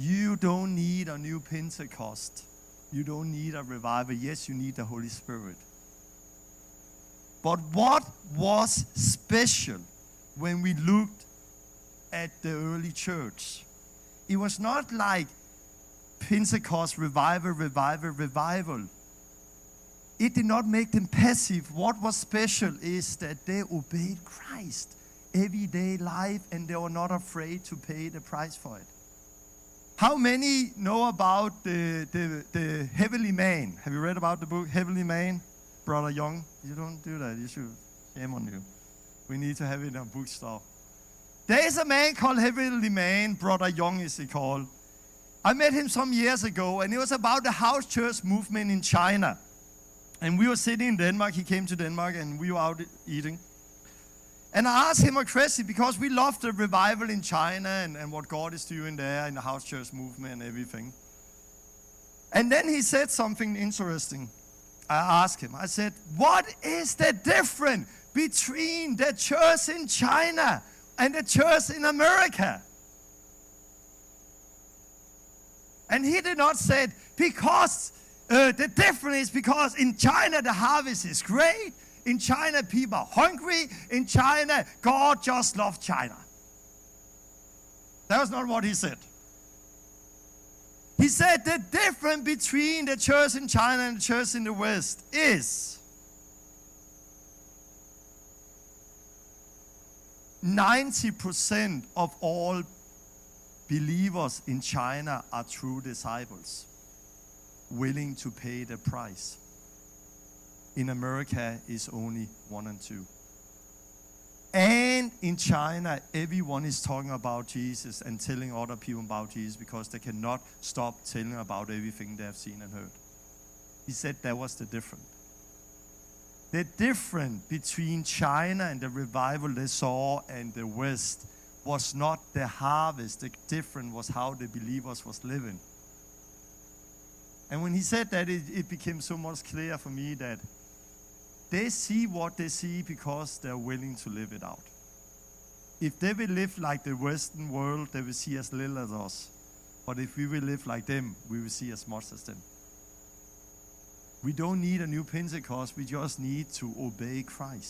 You don't need a new Pentecost. You don't need a revival. Yes, you need the Holy Spirit. But what was special when we looked at the early church? It was not like Pentecost, revival. It did not make them passive. What was special is that they obeyed Christ everyday life, and they were not afraid to pay the price for it. How many know about the Heavenly Man? Have you read about the book Heavenly Man? Brother Young, you don't do that. You should. Shame on you. We need to have it in a bookstore. There is a man called Heavenly Man. Brother Young is he called. I met him some years ago, and it was about the house church movement in China. And we were sitting in Denmark. He came to Denmark, and we were out eating. And I asked him a question because we love the revival in China and what God is doing there in the house church movement and everything. And then he said something interesting. I asked him, I said, what is the difference between the church in China and the church in America? And he did not say, because the difference is because in China the harvest is great. In China people are hungry. In China, God just loves China. That was not what he said. He said the difference between the church in China and the church in the West is 90% of all believers in China are true disciples, willing to pay the price. In America, is only 1 and 2. And in China, everyone is talking about Jesus and telling other people about Jesus because they cannot stop telling about everything they have seen and heard. He said that was the difference. The difference between China and the revival they saw and the West was not the harvest. The difference was how the believers was living. And when he said that, it became so much clear for me that they see what they see because they're willing to live it out. If they will live like the Western world, they will see as little as us. But if we will live like them, we will see as much as them. We don't need a new Pentecost, we just need to obey Christ.